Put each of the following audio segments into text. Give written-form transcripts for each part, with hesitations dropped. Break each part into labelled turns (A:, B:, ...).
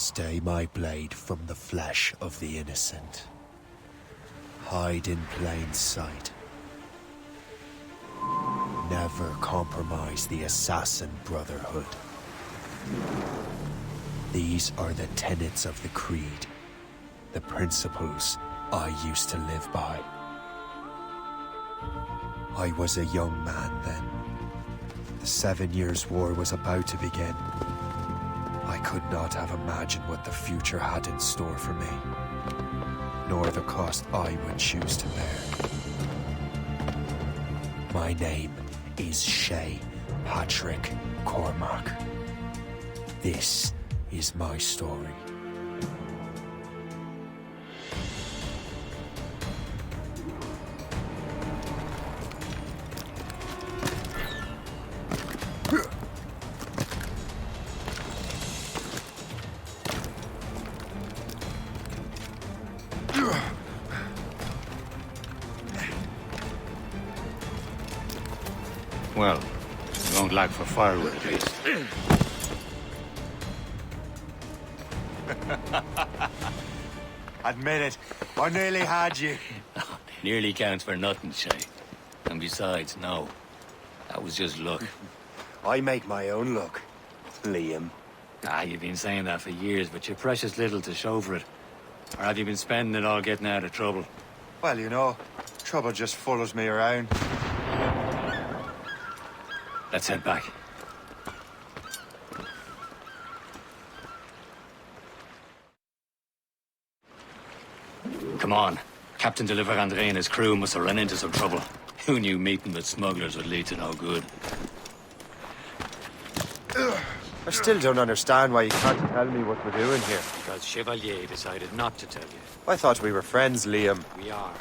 A: Stay my blade from the flesh of the innocent. Hide in plain sight. Never compromise the Assassin Brotherhood. These are the tenets of the Creed, the principles I used to live by. I was a young man then. The 7 Years' War was about to begin. I could not have imagined what the future had in store for me, nor the cost I would choose to bear. My name is Shay Patrick Cormac. This is my story.
B: Well, you won't lack for firewood at least.
A: Admit it, I nearly had you.
B: Nearly counts for nothing, Shay. And besides, no. That was just luck.
A: I make my own luck, Liam.
B: You've been saying that for years, but you're precious little to show for it. Or have you been spending it all getting out of trouble?
A: Well, you know, trouble just follows me around.
B: Let's head back. Come on. Captain de André and his crew must have run into some trouble. Who knew meeting with smugglers would lead to no good?
A: I still don't understand why you can't tell me what we're doing here.
B: Because Chevalier decided not to tell you.
A: I thought we were friends, Liam.
B: We are.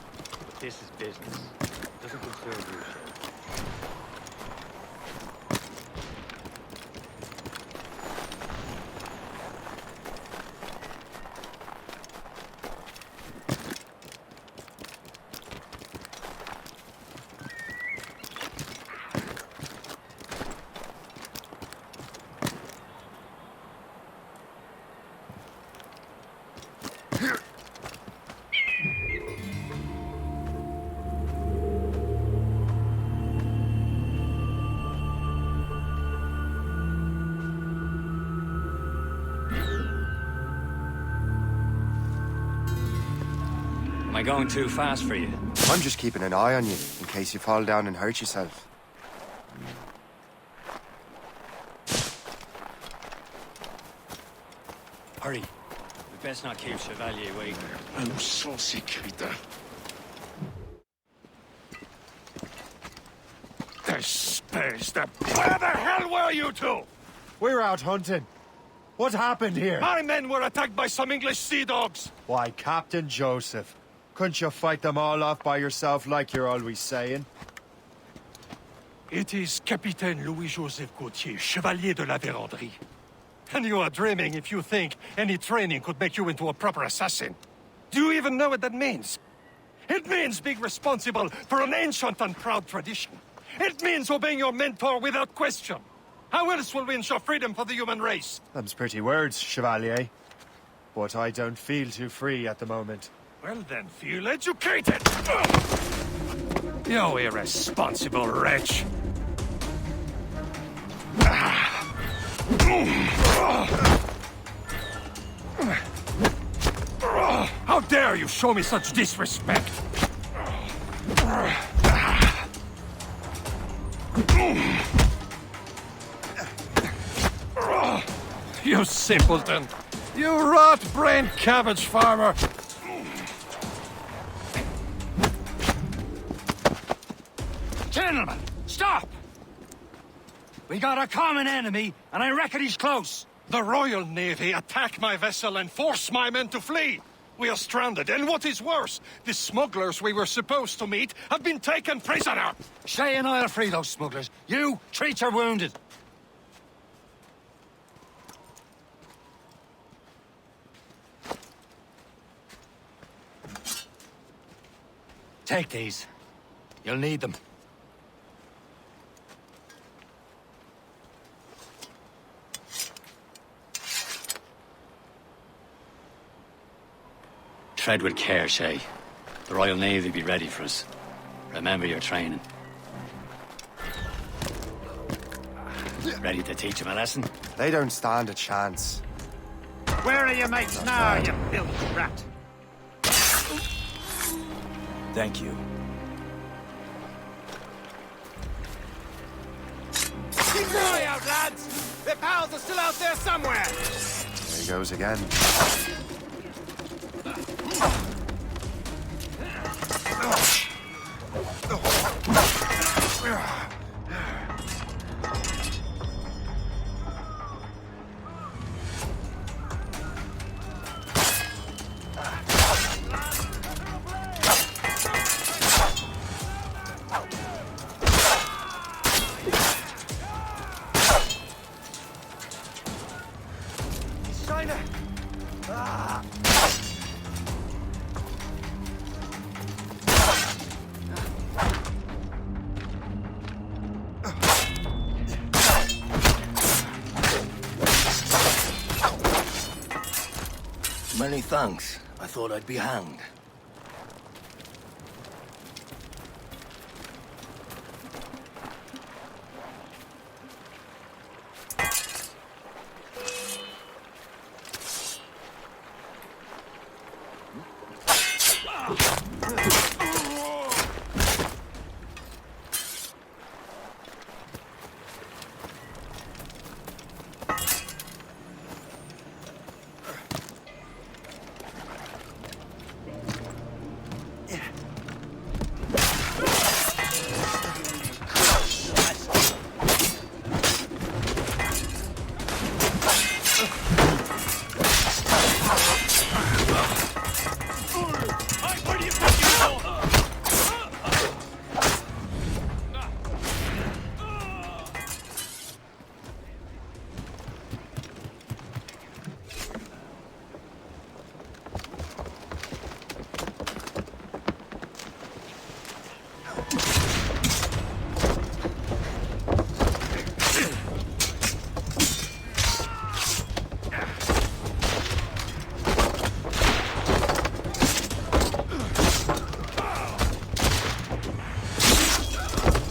B: But this is business. It doesn't concern you, Shay. Am I going too fast for you?
A: I'm just keeping an eye on you, in case you fall down and hurt yourself.
B: Hurry. We best not keep Chevalier waiting.
C: I'm saucy creature. Despise the... Where the hell were you two?
A: We're out hunting. What happened here?
C: My men were attacked by some English sea dogs.
A: Why, Captain Joseph. Couldn't you fight them all off by yourself like you're always saying?
C: It is Capitaine Louis-Joseph Gauthier, Chevalier de la Vérendrye. And you are dreaming if you think any training could make you into a proper assassin. Do you even know what that means? It means being responsible for an ancient and proud tradition. It means obeying your mentor without question. How else will we ensure freedom for the human race?
A: Them's pretty words, Chevalier. But I don't feel too free at the moment.
C: Well then, feel educated! You irresponsible wretch! How dare you show me such disrespect! You simpleton! You rot-brained cabbage farmer!
B: Gentlemen, stop! We got a common enemy, and I reckon he's close.
C: The Royal Navy attack my vessel and force my men to flee. We are stranded, and what is worse, the smugglers we were supposed to meet have been taken prisoner.
B: Shay and I'll free those smugglers. You, treat your wounded. Take these. You'll need them.
D: Tread with care, Shay. The Royal Navy be ready for us. Remember your training. Ready to teach him a lesson?
A: They don't stand a chance.
B: Where are your mates now, you filthy rat?
D: Thank you.
B: Keep your eye out, lads! Their pals are still out there somewhere!
A: There he goes again.
D: Many thanks. I thought I'd be hanged.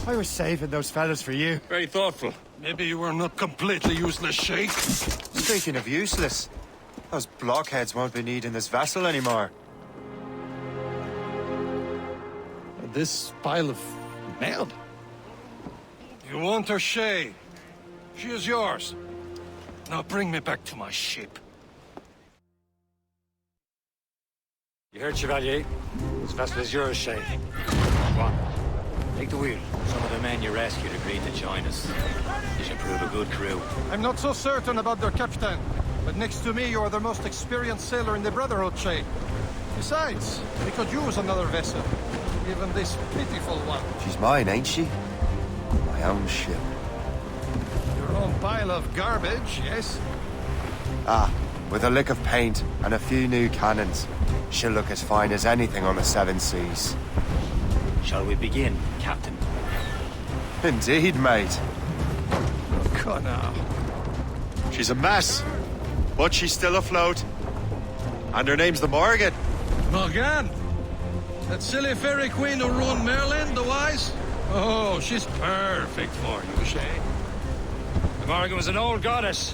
A: I was saving those fellas for you.
C: Very thoughtful. Maybe you were not completely useless, Shay.
A: Speaking of useless, those blockheads won't be needing this vessel anymore.
C: This pile of mail? You want her, Shay? She is yours. Now bring me back to my ship.
D: You heard, Chevalier? This vessel is yours, Shay. Go on. Take the wheel. Some of the men you rescued agreed to join us. You should prove a good crew.
C: I'm not so certain about their captain, but next to me you are the most experienced sailor in the Brotherhood, Shay. Besides, we could use another vessel. Even this pitiful one.
A: She's mine, ain't she? My own ship.
C: Your own pile of garbage, yes?
A: Ah, with a lick of paint and a few new cannons, she'll look as fine as anything on the Seven Seas.
D: Shall we begin, Captain?
A: Indeed, mate.
C: Come now.
A: She's a mess, but she's still afloat. And her name's the Morgan.
C: Morgan? That silly fairy queen who ruined Merlin, the wise? Oh, she's perfect for you, Shay.
B: The Morgan was an old goddess,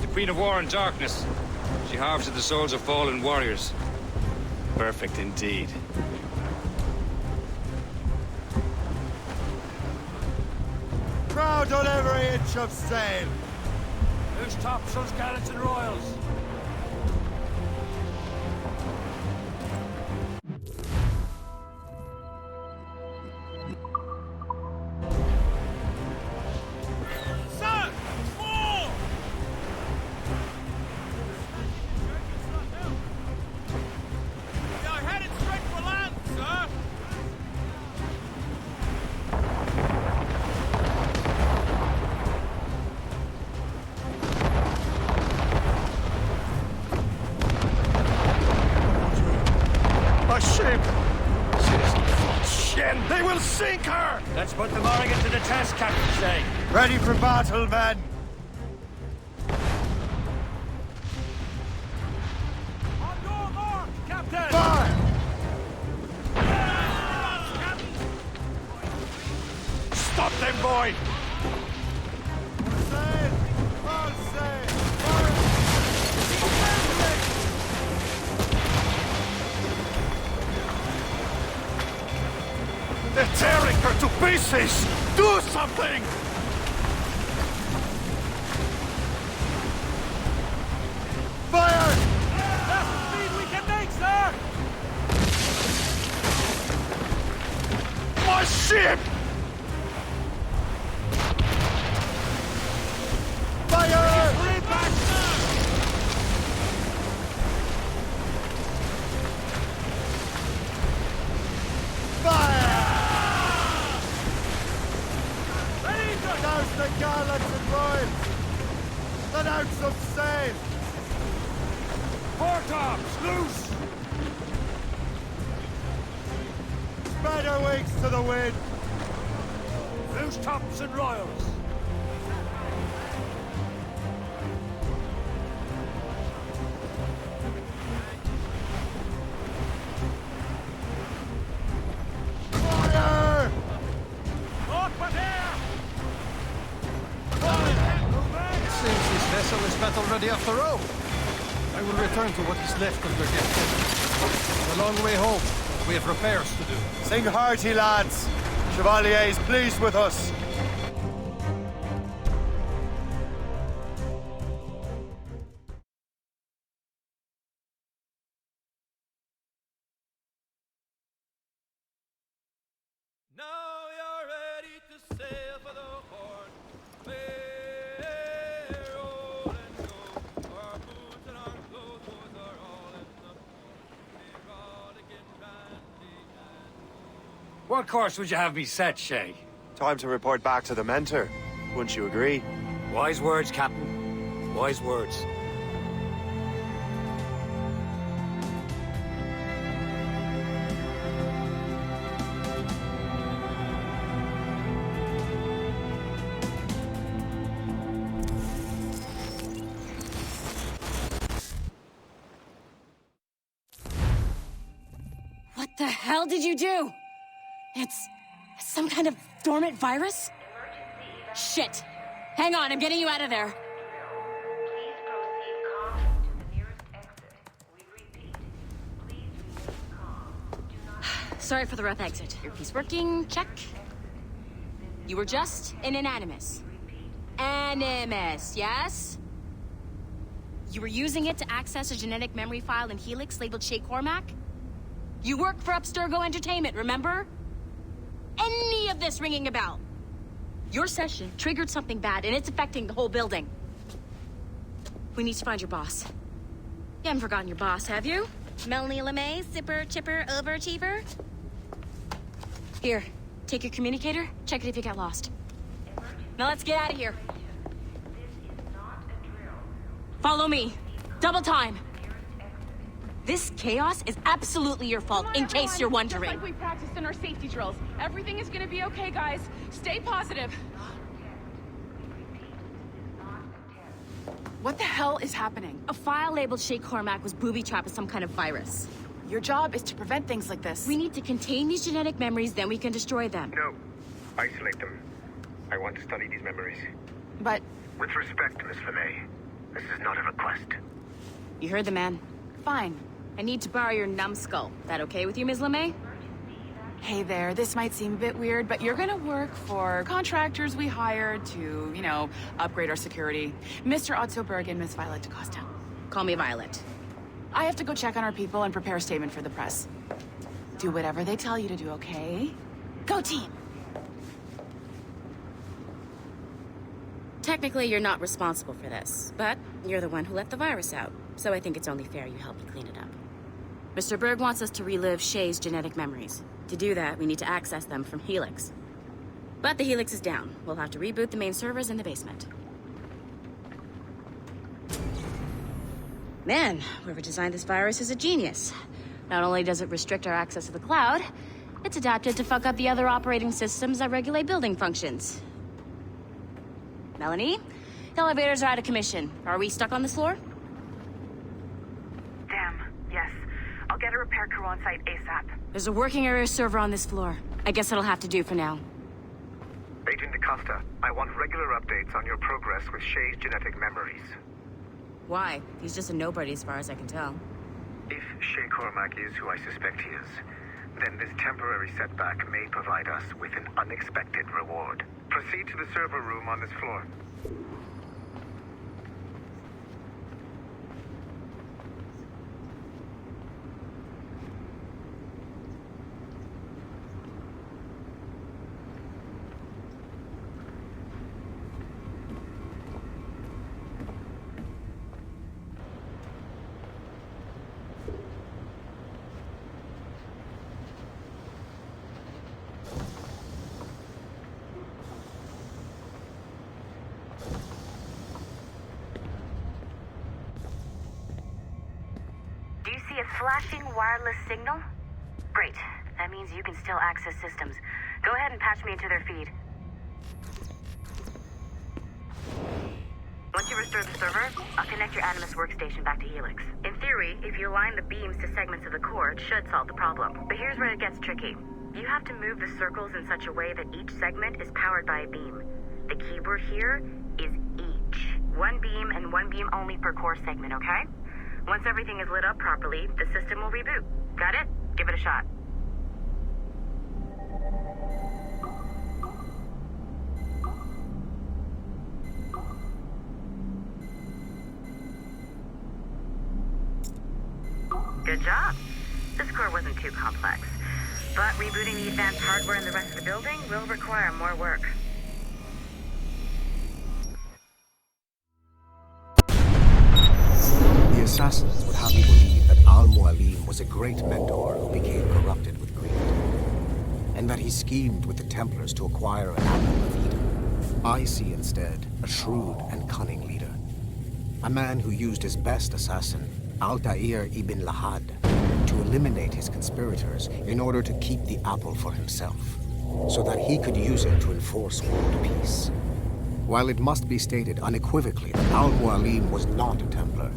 B: the queen of war and darkness. She harvested the souls of fallen warriors.
D: Perfect indeed.
A: Proud on every inch of sail.
B: Who's topsails, gallants, and royals?
E: Sir! More! We are headed straight for land, sir!
C: A ship! Shit! They will sink her!
B: Let's put the Morgan to the test, Captain Shay.
A: Ready for battle, men!
E: On your mark, Captain!
A: Fire!
C: Stop them, boy! They're tearing her to pieces! Do something! Fire!
E: That's the speed we can make, sir!
C: My ship! Fire!
E: Hurry back, sir! Ready to
C: Douse the gallants and royals! Let out some sail!
B: Foretops, loose!
C: Spread our wings to the wind!
B: Loose tops and royals!
C: Fire!
E: Over there!
C: It seems this vessel is battle ready after all. I will return to what is left of your captivity. The long way home. We have repairs to do. Sing hearty, lads. Chevalier is pleased with us.
E: Now you're ready to sail for the Horn. We're old and go. Our boots and our clothes both are all in the big rollicking brandy and
B: What course would you have me set, Shay?
A: Time to report back to the mentor. Wouldn't you agree?
B: Wise words, Captain. Wise words.
F: What the hell did you do? It's some kind of dormant virus? Shit! Hang on, I'm getting you out of there.
G: Please proceed calmly to the nearest exit. We repeat, please remain calm. Do not
F: Sorry for the rough exit. Earpiece working, check. You were just an Animus. Animus, yes? You were using it to access a genetic memory file in Helix labeled Shay Cormac? You work for Abstergo Entertainment, remember? Any of this ringing a bell? Your session triggered something bad, and it's affecting the whole building. We need to find your boss. You haven't forgotten your boss, have you? Melanie LeMay, zipper, chipper, overachiever? Here, take your communicator, check it if you get lost. Now let's get out of here. Follow me. Double time. This chaos is absolutely your fault, in case you're wondering.
H: Just like we practiced in our safety drills. Everything is gonna be okay, guys. Stay positive. What the hell is happening?
F: A file labeled Shay Cormac was booby-trapped with some kind of virus.
H: Your job is to prevent things like this.
F: We need to contain these genetic memories, then we can destroy them.
I: No. Isolate them. I want to study these memories.
H: But
I: With respect, Miss LeMay, this is not a request.
F: You heard the man.
H: fine.
F: I need to borrow your numbskull. That okay with you, Ms. LeMay?
H: Hey there, this might seem a bit weird, but you're gonna work for contractors we hired to, you know, upgrade our security. Mr. Otto Berg and Miss Violet DaCosta.
F: Call me Violet.
H: I have to go check on our people and prepare a statement for the press. Do whatever they tell you to do, okay? Go team!
F: Technically, you're not responsible for this, but you're the one who let the virus out, so I think it's only fair you help me clean it up. Mr. Berg wants us to relive Shay's genetic memories. To do that, we need to access them from Helix. But the Helix is down. We'll have to reboot the main servers in the basement. Man, whoever designed this virus is a genius. Not only does it restrict our access to the cloud, it's adapted to fuck up the other operating systems that regulate building functions. Melanie, the elevators are out of commission. Are we stuck on this floor?
G: Damn, yes. I'll get a repair crew on site ASAP.
F: There's a working area server on this floor. I guess it'll have to do for now.
I: Agent DaCosta, I want regular updates on your progress with Shay's genetic memories.
F: Why? He's just a nobody as far as I can tell.
I: If Shay Cormac is who I suspect he is, then this temporary setback may provide us with an unexpected reward. Proceed to the server room on this floor.
G: Do you see a flashing wireless signal? Great. That means you can still access systems. Go ahead and patch me into their feed. Once you restore the server, I'll connect your Animus workstation back to Helix. In theory, if you align the beams to segments of the core, it should solve the problem. But here's where it gets tricky. You have to move the circles in such a way that each segment is powered by a beam. The keyword here is each. One beam and one beam only per core segment, okay? Once everything is lit up properly, the system will reboot. Got it? Give it a shot. Good job. This core wasn't too complex. But rebooting the advanced hardware in the rest of the building will require more work.
J: The assassins would have you believe that Al-Mualim was a great mentor who became corrupted with greed, and that he schemed with the Templars to acquire an apple of Eden. I see instead a shrewd and cunning leader, a man who used his best assassin, Altair ibn Lahad, to eliminate his conspirators in order to keep the apple for himself, so that he could use it to enforce world peace. While it must be stated unequivocally that Al-Mualim was not a Templar,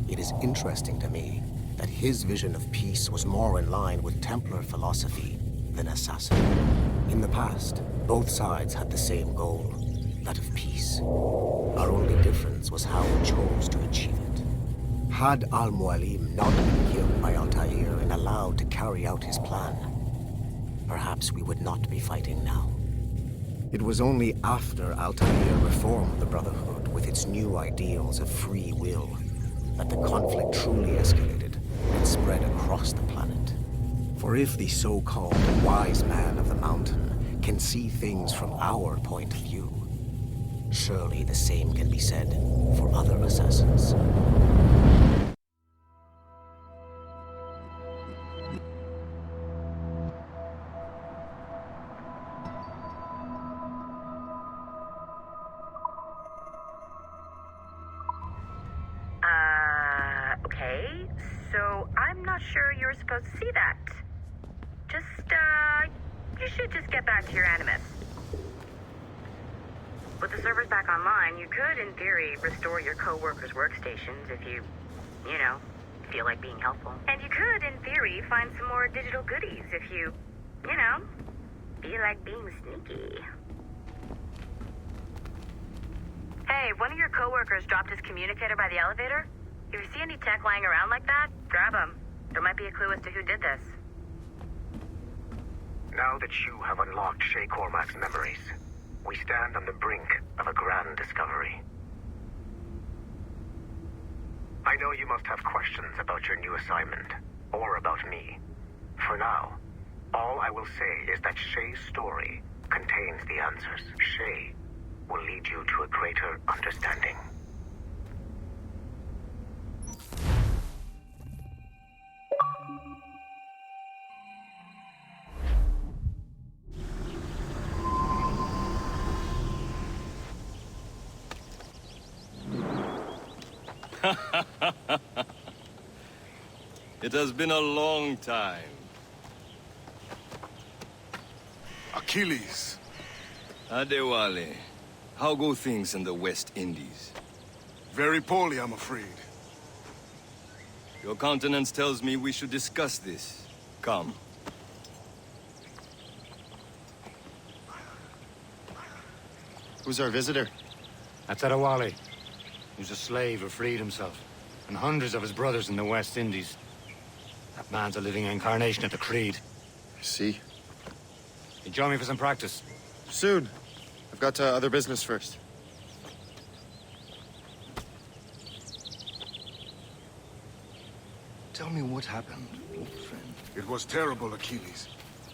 J: it is interesting to me that his vision of peace was more in line with Templar philosophy than assassin. In the past, both sides had the same goal, that of peace. Our only difference was how we chose to achieve it. Had Al-Mualim not been killed by Altair and allowed to carry out his plan, perhaps we would not be fighting now. It was only after Altair reformed the Brotherhood with its new ideals of free will that the conflict truly escalated and spread across the planet. For if the so-called wise man of the mountain can see things from our point of view, surely the same can be said for other assassins.
G: Okay, so I'm not sure you were supposed to see that. You should just get back to your Animus. With the servers back online, you could, in theory, restore your co-workers' workstations if you feel like being helpful. And you could, in theory, find some more digital goodies if you feel like being sneaky. Hey, one of your co-workers dropped his communicator by the elevator. If you see any tech lying around like that, grab them. There might be a clue as to who did this.
I: Now that you have unlocked Shay Cormac's memories, we stand on the brink of a grand discovery. I know you must have questions about your new assignment, or about me. For now, all I will say is that Shay's story contains the answers. Shay will lead you to a greater understanding.
E: It has been a long time.
K: Achilles.
E: Adewale, how go things in the West Indies?
K: Very poorly, I'm afraid.
E: Your countenance tells me we should discuss this. Come.
L: Who's our visitor?
D: That's Adewale, who's a slave who freed himself, and hundreds of his brothers in the West Indies. That man's a living incarnation of the Creed.
L: I see.
D: You join me for some practice?
L: Soon. I've got other business first.
M: Tell me what happened, old friend.
K: It was terrible, Achilles.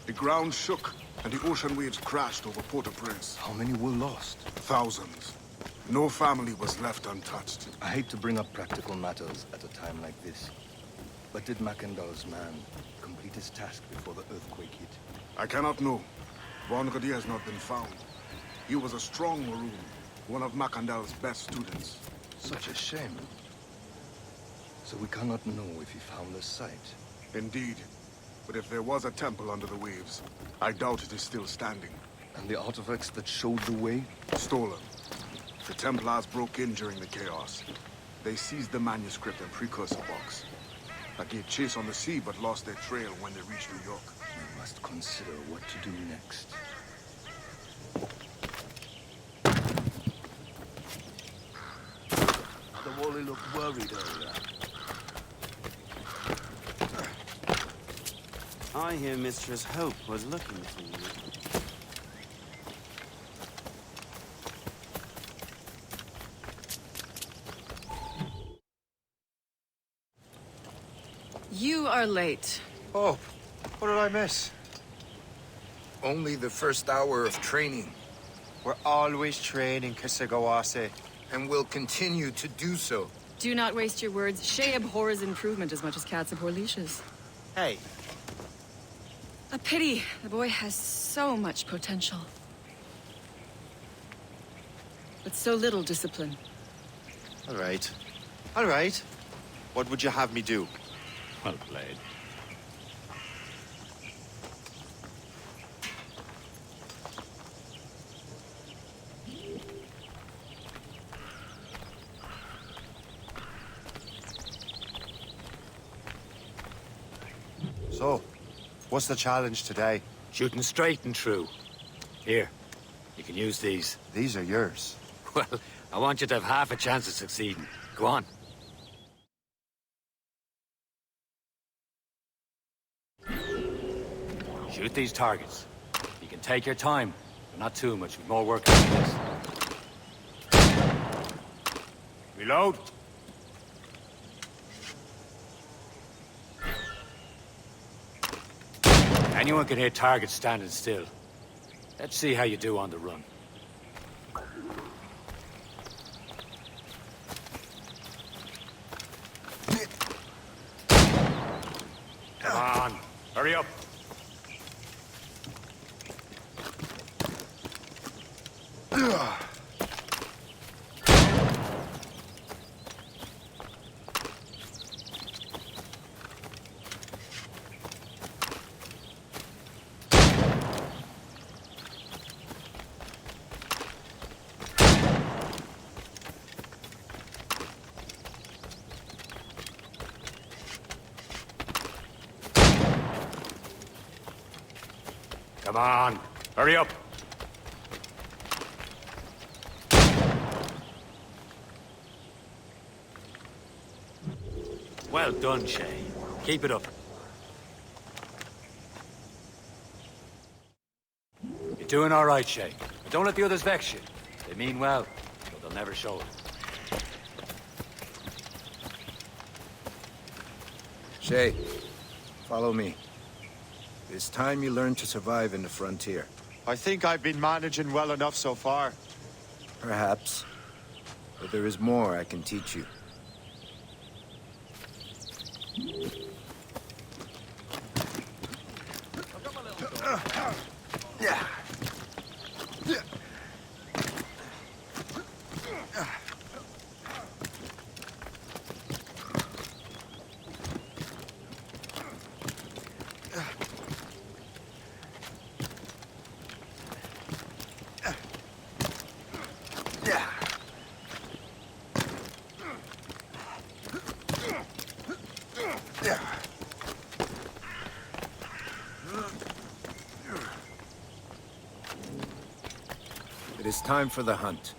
K: The ground shook, and the ocean waves crashed over Port-au-Prince.
M: How many were lost?
K: Thousands. No family was left untouched.
M: I hate to bring up practical matters at a time like this. But did Macandal's man complete his task before the earthquake hit?
K: I cannot know. Bonradi has not been found. He was a strong Maroon, one of Macandal's best students.
M: Such a shame. So we cannot know if he found the site.
K: Indeed. But if there was a temple under the waves, I doubt it is still standing.
M: And the artifacts that showed the way?
K: Stolen. The Templars broke in during the chaos. They seized the manuscript and precursor box. I gave chase on the sea, but lost their trail when they reached New York.
M: We must consider what to do next. The Wally looked worried earlier.
N: I hear Mistress Hope was looking for you.
O: You are late.
P: Oh, what did I miss? Only the first hour of training.
L: We're always training, Kasagawase.
P: And will continue to do so.
O: Do not waste your words. Shay abhors improvement as much as cats abhor leashes.
L: Hey.
O: A pity. The boy has so much potential. But so little discipline.
L: All right. All right. What would you have me do?
D: Well played.
L: So, what's the challenge today?
D: Shooting straight and true. Here, you can use these.
L: These are yours.
D: Well, I want you to have half a chance of succeeding. Go on. Shoot these targets. You can take your time, but not too much. With more work than this. Reload. Anyone can hit targets standing still. Let's see how you do on the run. Come on, hurry up. Come on, hurry up. Well done, Shay. Keep it up. You're doing all right, Shay. But don't let the others vex you. They mean well, but they'll never show it.
P: Shay, follow me. It's time you learn to survive in the frontier.
L: I think I've been managing well enough so far.
P: Perhaps. But there is more I can teach you. It is time for the hunt.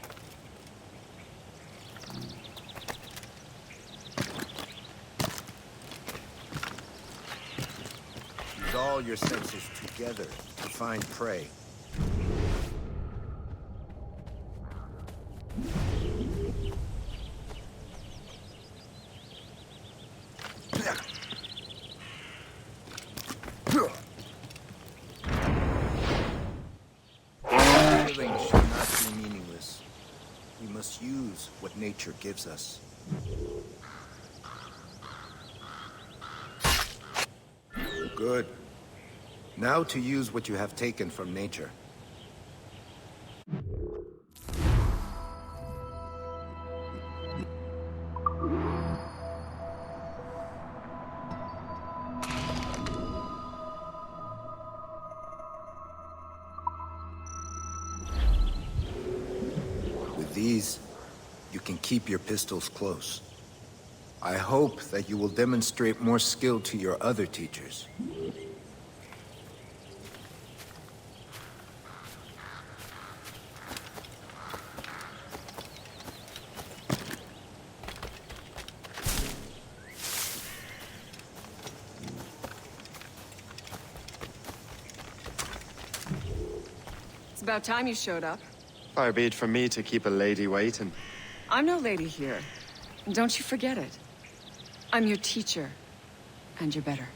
P: Use all your senses together to find prey. Killing should not be meaningless. We must use what nature gives us. Good. Now to use what you have taken from nature. With these, you can keep your pistols close. I hope that you will demonstrate more skill to your other teachers.
O: It's about time you showed up.
L: Far be it from me to keep a lady waiting.
O: I'm no lady here. And don't you forget it. I'm your teacher. And you're better.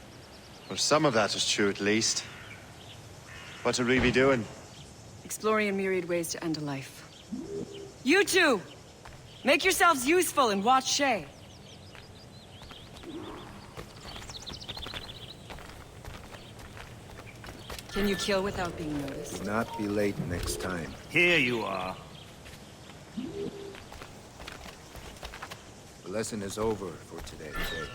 L: Well, some of that is true at least. What would we be doing?
O: Exploring a myriad ways to end a life. You two! Make yourselves useful and watch Shay. Can you kill without being noticed?
P: Do not be late next time.
B: Here you are.
P: The lesson is over for today, Shay.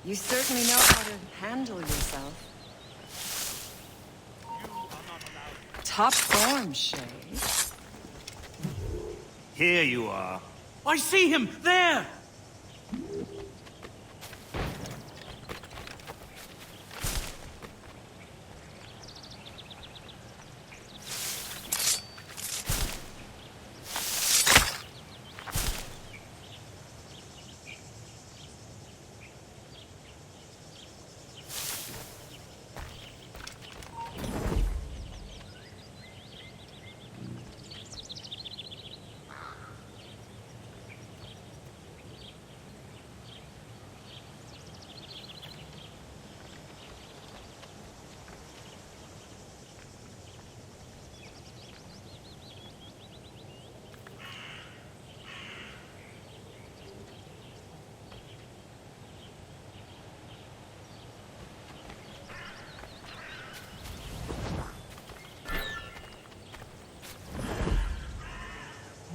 O: You certainly know how to handle yourself. Top form, Shay.
B: Here you are. I see him! There!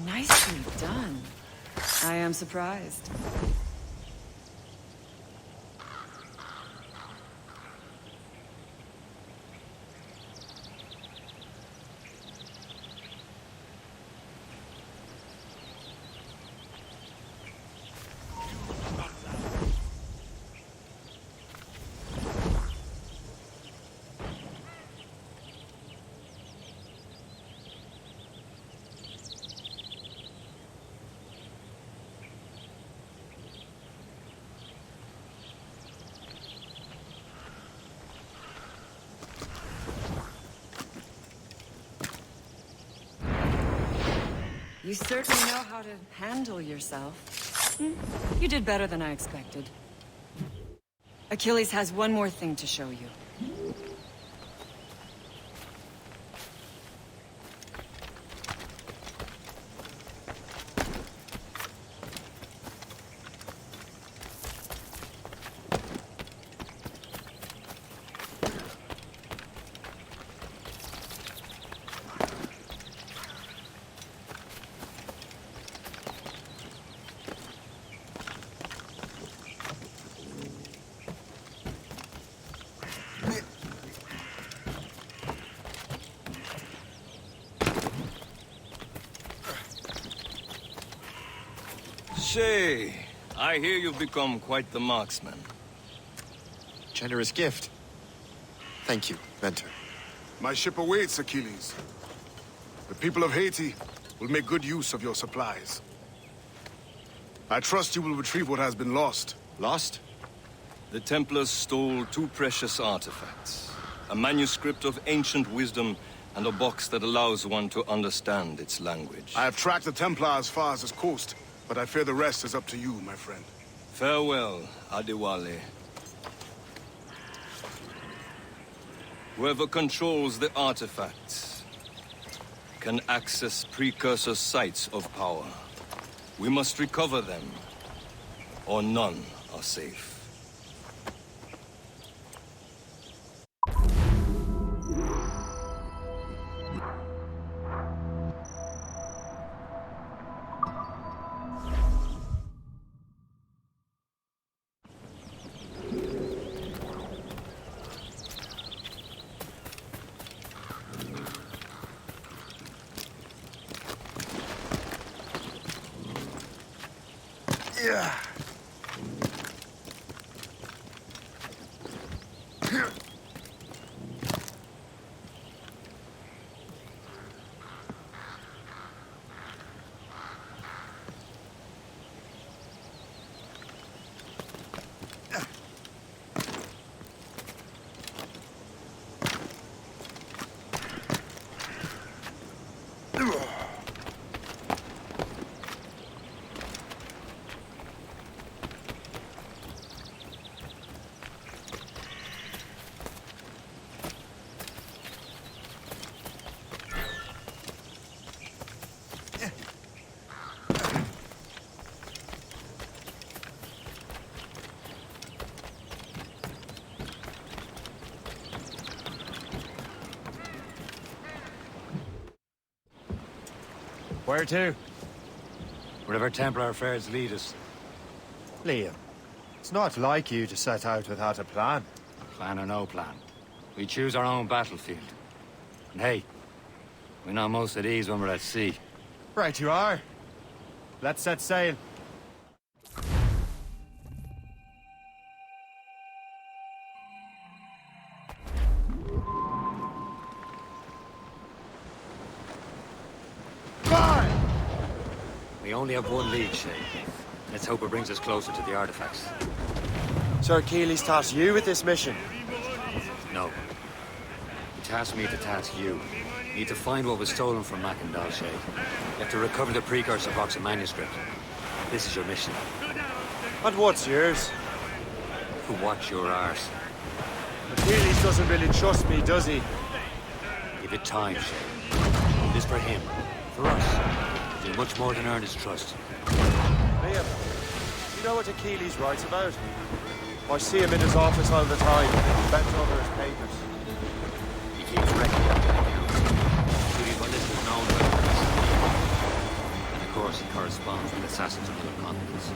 O: Nicely done. I am surprised. You certainly know how to handle yourself. You did better than I expected. Achilles has one more thing to show you.
Q: Shay, I hear you've become quite the marksman.
L: generous gift. Thank you, Mentor.
K: My ship awaits, Achilles. The people of Haiti will make good use of your supplies. I trust you will retrieve what has been lost.
E: Lost? The Templars stole 2 precious artifacts. A manuscript of ancient wisdom and a box that allows one to understand its language.
K: I have tracked the Templar as far as this coast, but I fear the rest is up to you, my friend.
E: Farewell, Adewale. Whoever controls the artifacts can access precursor sites of power. We must recover them, or none are safe.
K: Yeah.
B: Where to?
D: Wherever Templar affairs lead us.
B: Liam, it's not like you to set out without a plan.
D: Plan or no plan. We choose our own battlefield. And hey, we know most of these when we're at sea.
B: Right you are. Let's set sail.
D: We only have one lead, Shay. Let's hope it brings us closer to the artifacts.
B: Sir Achilles tasked you with this mission.
D: No. He tasked me to task you. You need to find what was stolen from Mackandal, Shay. You have to recover the precursor box of manuscript. This is your mission.
B: And what's yours?
D: To watch your arse.
B: Achilles doesn't really trust me, does he?
D: Give it time, Shay. This for him. For us. Do much more than earn his trust.
B: Liam, you know what Achilles writes about? I see him in his office all the time, bent over his papers.
D: He keeps record of the accounts. Duties by list is known by the And of course he corresponds with assassins of other continents.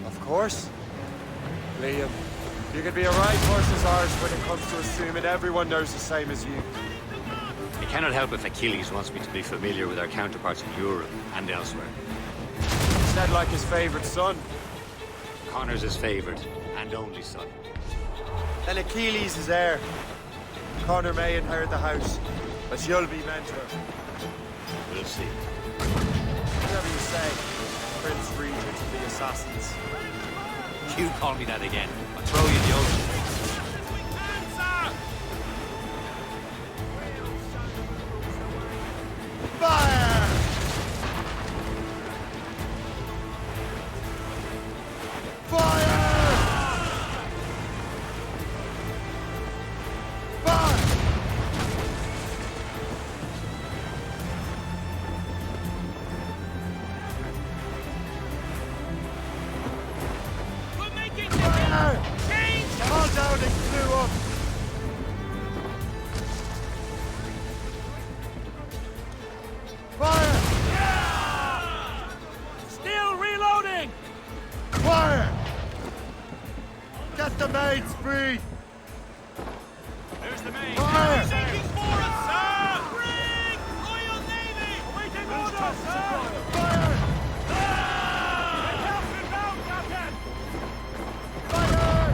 B: Of course. Liam, you can be a right horse's arse when it comes to assuming everyone knows the same as you.
D: I cannot help if Achilles wants me to be familiar with our counterparts in Europe and elsewhere.
B: He said like his favorite son.
D: Connor's his favorite and only son.
B: Then Achilles is heir. Connor may inherit the house, but you'll be mentor.
D: We'll see.
B: Whatever you say, Prince Regent of the Assassins.
D: You call me that again, I'll throw you in the ocean.
B: Fire! Fire! Fire!
E: We're making
B: Fire!
E: change!
B: All down and blew up! Fire!
E: Still reloading!
B: Fire! Get the maids free!
E: There's the main.
B: Fire!
E: Taking for us, sir! Bring! Royal Navy! Awaiting orders, sir!
B: Fire!
E: Get help inbound, Captain!
B: Fire!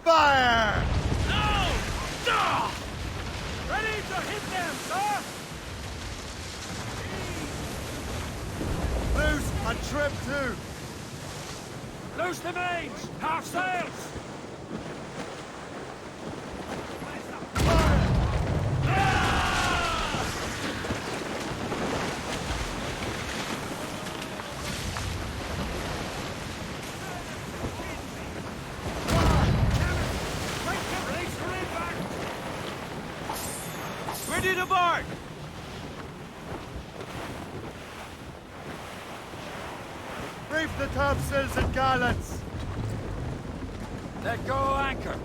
B: Fire!
Q: No! Duh! Ready to hit them, sir!
B: Loose and trim too!
Q: Loose the mains! Half sails! Ready to bark!
B: Reef the topsails and gallants!
Q: Let go anchor!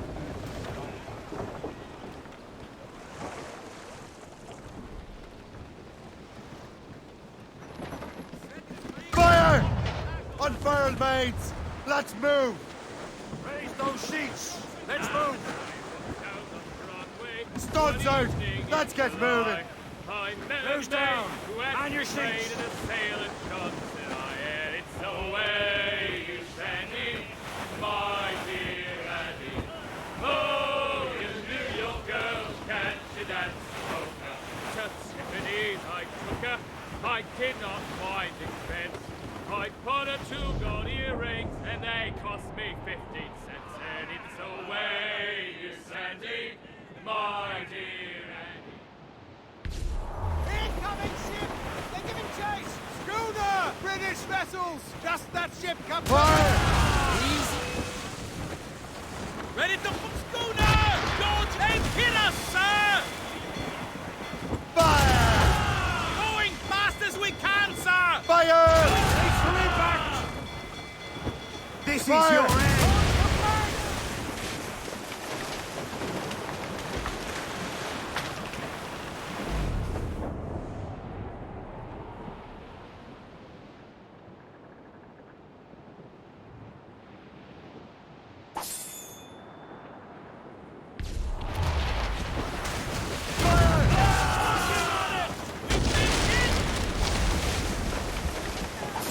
B: Fire! Unfurl mains! Let's move!
Q: Raise those sheets! Let's move!
B: Studs out! Let's get moving!
Q: Nose down! On your sheets!
R: I did not find expense. I bought her 2 gold earrings and they cost me 15 cents. And it's away, you Sandy, my dear Andy.
Q: Incoming ship! They're giving chase! Schooner! British vessels! Just that ship comes.
B: Fire!
Q: Easy. Ready to schooner! Don't hit us, sir!
B: Fire!
Q: As we can, sir!
B: Fire!
Q: This is
B: Fire!
Q: your end!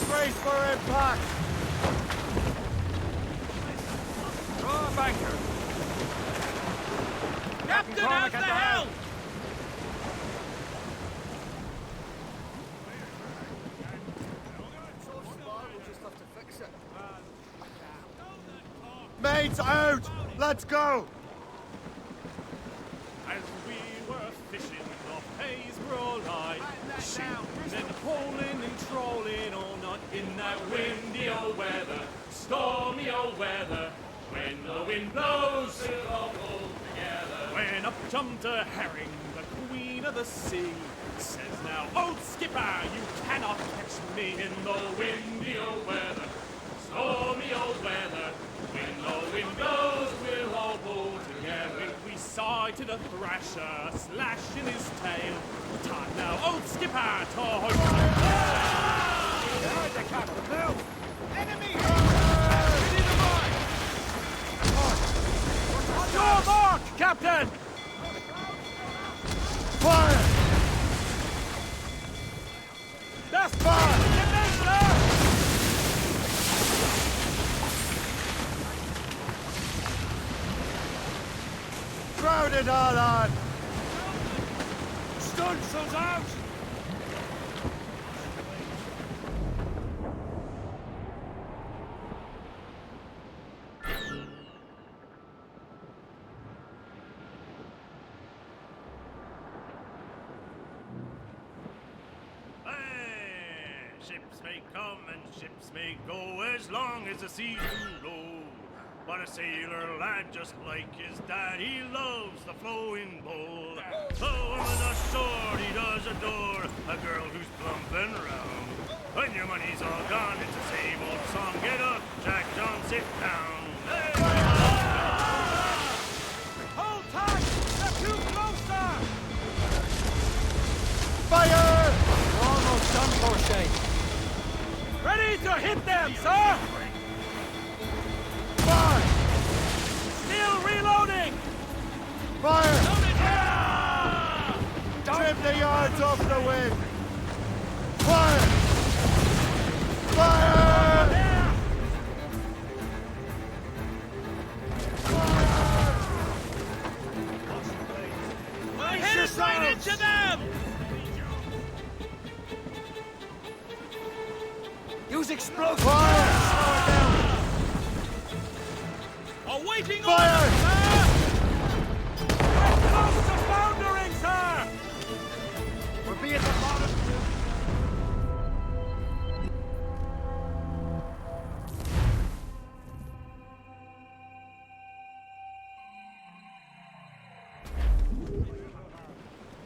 B: Brace for impact!
Q: Draw a banker! Captain, how's the helm?
B: Mates out! Let's go!
R: As we were fishing off Haysborough Light, shooting and hauling and trawling all night in that windy old weather, stormy old weather. When the wind blows, we'll all pull together. When up jumped a herring, the queen of the sea, says now, old skipper, you cannot catch me in the windy old weather, stormy old weather. When the wind blows, we'll all pull together. We sighted a thrasher, slashing his tail. Time now, old skipper, to hoist the
Q: Behind the captain, move! Enemy! Ready to mark! Your mark, Captain!
B: Fire!
Q: That's fire!
B: Crowd it all on!
Q: Stunsails out!
R: Ships may come and ships may go as long as the seas do low. But a sailor lad just like his dad, he loves the flowing bowl. The woman ashore he does adore, a girl who's plump and round. When your money's all gone, it's the same old song. Get up, Jack John, sit down. Hey!
Q: Hold tight! They're too close, sir!
B: Fire!
Q: We're almost done, Forshay. Ready to hit them, sir!
B: Fire!
Q: Still reloading!
B: Fire!
Q: Ah!
B: Trim the yards off the wind! Fire! Fire! Fire!
Q: right into them!
B: Use explosives! Fire!
Q: Awaiting
B: Fire!
Q: orders!